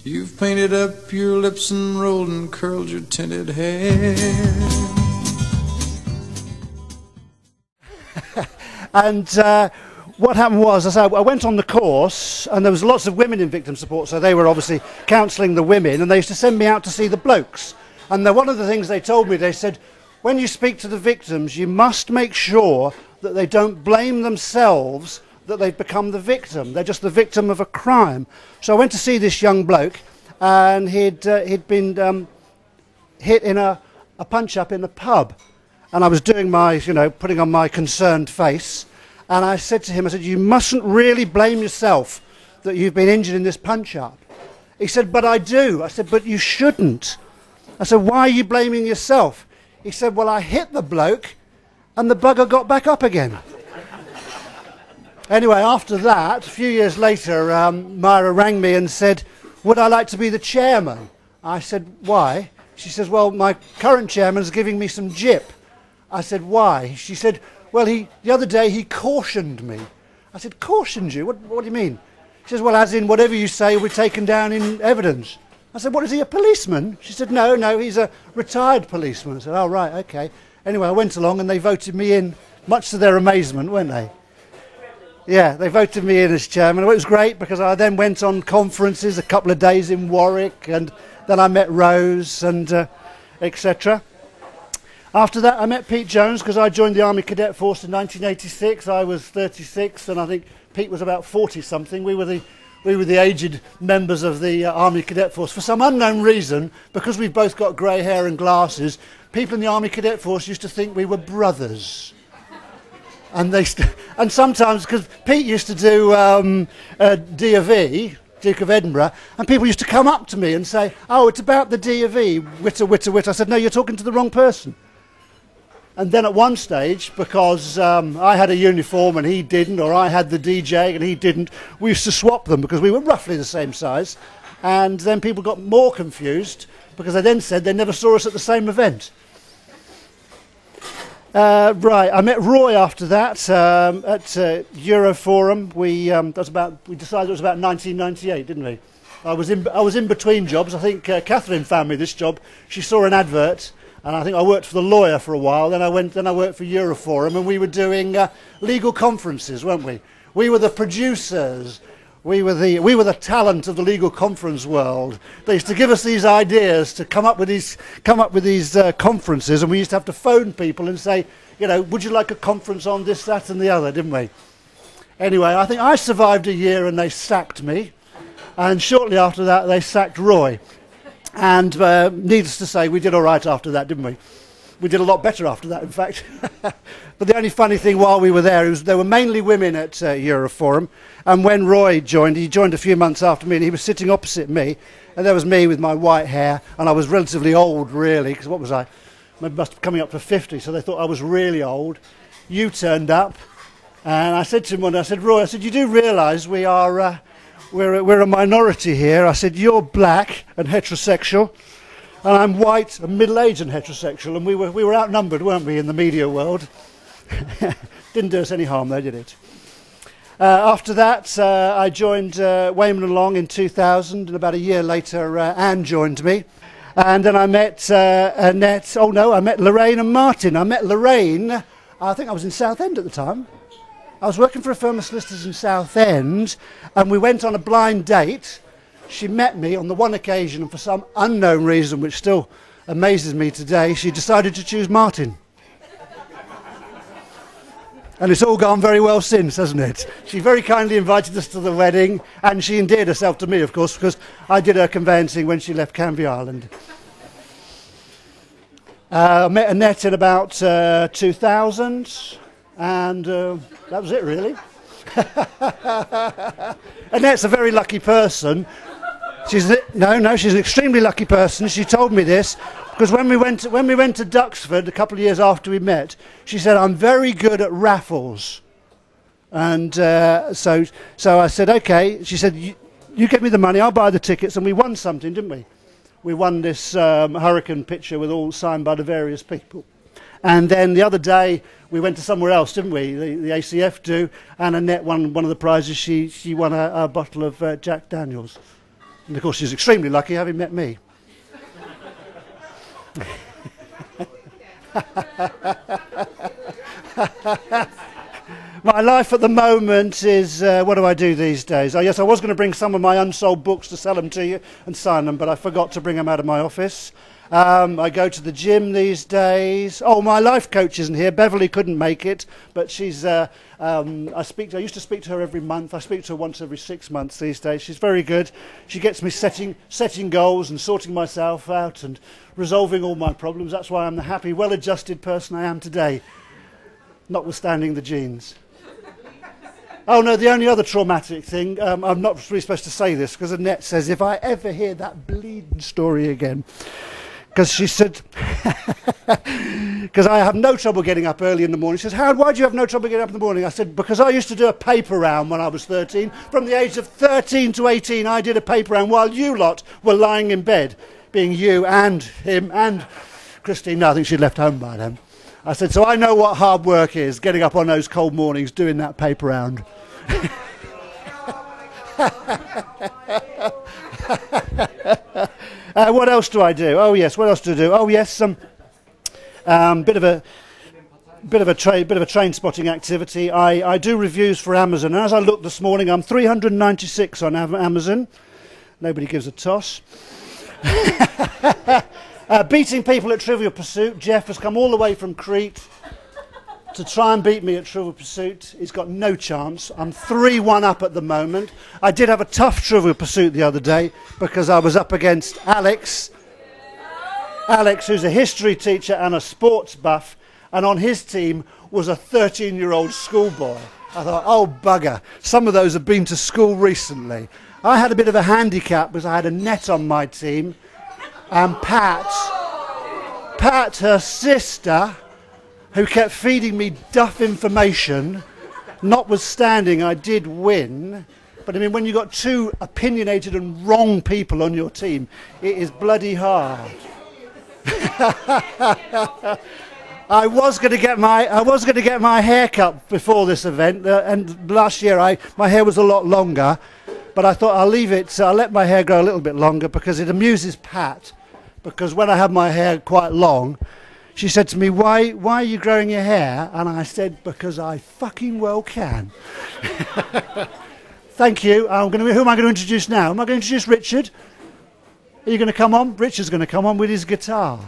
You've painted up your lips and rolled and curled your tinted hair. And what happened was, I went on the course, and there was lots of women in victim support, so they were obviously counselling the women, and they used to send me out to see the blokes. And one of the things they told me, they said, when you speak to the victims, you must make sure that they don't blame themselves that they've become the victim. They're just the victim of a crime. So I went to see this young bloke, and he'd been hit in a punch-up in a pub. And I was doing my, putting on my concerned face. And I said to him, I said, you mustn't really blame yourself that you've been injured in this punch-up. He said, but I do. I said, but you shouldn't. I said, why are you blaming yourself? He said, well, I hit the bloke and the bugger got back up again. Anyway, after that, a few years later, Myra rang me and said, would I like to be the chairman? I said, why? She says, well, my current chairman's giving me some jip. I said, why? She said, well, the other day he cautioned me. I said, cautioned you? What do you mean? She says, well, as in whatever you say will be taken down in evidence. I said, what, is he a policeman? She said, no, he's a retired policeman. I said, oh, right, okay. Anyway, I went along and they voted me in, much to their amazement, weren't they? Yeah, they voted me in as chairman. It was great because I then went on conferences a couple of days in Warwick, and then I met Rose and etc. After that, I met Pete Jones because I joined the Army Cadet Force in 1986. I was 36, and I think Pete was about 40-something. We were the aged members of the Army Cadet Force. For some unknown reason, because we've both got grey hair and glasses, people in the Army Cadet Force used to think we were brothers. And and sometimes, because Pete used to do D of E, Duke of Edinburgh, and people used to come up to me and say, oh, it's about the D of E, witter, witter, witter. I said, no, you're talking to the wrong person. And then at one stage, because I had a uniform and he didn't, or I had the DJ and he didn't, we used to swap them because we were roughly the same size. And then people got more confused because they then said they never saw us at the same event. Right, I met Roy after that at Euroforum. We decided it was about 1998, didn't we? I was in between jobs. I think Catherine found me this job. She saw an advert, and I think I worked for the lawyer for a while. Then I worked for Euroforum, and we were doing legal conferences, weren't we? We were the producers. We were the talent of the legal conference world. They used to give us these ideas to come up with these conferences, and we used to have to phone people and say, would you like a conference on this, that, and the other, didn't we? Anyway, I think I survived a year, and they sacked me, and shortly after that, they sacked Roy. And needless to say, we did all right after that, didn't we? We did a lot better after that, in fact. But the only funny thing while we were there, there were mainly women at Euroforum. And when Roy joined, he joined a few months after me, and he was sitting opposite me. And there was me with my white hair, and I was relatively old, really, because what was I? I must be coming up to 50, so they thought I was really old. You turned up, and I said to him one day, I said, Roy, I said, you do realise we're a minority here. I said, you're black and heterosexual. And I'm white and middle-aged and heterosexual, and we were outnumbered, weren't we, in the media world? Didn't do us any harm, though, did it? After that, I joined Wayman & Long in 2000, and about a year later, Anne joined me. And then I met Annette. Oh no, I met Lorraine and Martin. I met Lorraine. I think I was in Southend at the time. I was working for a firm of solicitors in Southend, and we went on a blind date. She met me on the one occasion, and for some unknown reason, which still amazes me today, she decided to choose Martin. And it's all gone very well since, hasn't it? She very kindly invited us to the wedding, and she endeared herself to me, of course, because I did her conveyancing when she left Canvey Island. I met Annette in about 2000, and that was it, really. Annette's a very lucky person. She's an extremely lucky person. She told me this because when we went to Duxford a couple of years after we met, she said, I'm very good at raffles. And so I said, okay. She said, you get me the money, I'll buy the tickets. And we won something, didn't we? We won this hurricane picture with all signed by the various people. And then the other day we went to somewhere else, didn't we? The ACF do, and Annette won one of the prizes. She won a bottle of Jack Daniels. And of course she's extremely lucky having met me. My life at the moment is, what do I do these days? Oh yes, I was going to bring some of my unsold books to sell them to you and sign them, but I forgot to bring them out of my office. I go to the gym these days. Oh, my life coach isn't here. Beverly couldn't make it, but she's. I used to speak to her every month. I speak to her once every 6 months these days. She's very good. She gets me setting goals and sorting myself out and resolving all my problems. That's why I'm the happy, well-adjusted person I am today, notwithstanding the genes. Oh no, the only other traumatic thing, I'm not really supposed to say this because Annette says if I ever hear that bleeding story again, because she said, because I have no trouble getting up early in the morning. She says, Howard, why do you have no trouble getting up in the morning? I said, because I used to do a paper round when I was 13. From the age of 13 to 18, I did a paper round while you lot were lying in bed, being you and him and Christine. No, I think she'd left home by then. I said, so I know what hard work is, getting up on those cold mornings, doing that paper round. What else do I do? Oh yes, what else do I do? Oh yes, some bit of a train spotting activity. I do reviews for Amazon, and as I looked this morning, I'm 396 on Amazon. Nobody gives a toss. Beating people at Trivial Pursuit. Jeff has come all the way from Crete to try and beat me at Trivial Pursuit. He's got no chance. I'm 3-1 up at the moment. I did have a tough Trivial Pursuit the other day because I was up against Alex. Alex, who's a history teacher and a sports buff, and on his team was a 13-year-old schoolboy. I thought, oh bugger, some of those have been to school recently. I had a bit of a handicap because I had a net on my team, and Pat, her sister, who kept feeding me duff information, notwithstanding I did win. But I mean, when you've got two opinionated and wrong people on your team, it is bloody hard. I was going to get my hair cut before this event, and last year my hair was a lot longer, but I thought I'll leave it. So I'll let my hair grow a little bit longer because it amuses Pat. Because when I have my hair quite long, she said to me, why are you growing your hair? And I said, because I fucking well can. Thank you. Who am I going to introduce now? Am I going to introduce Richard? Are you going to come on? Richard's going to come on with his guitar.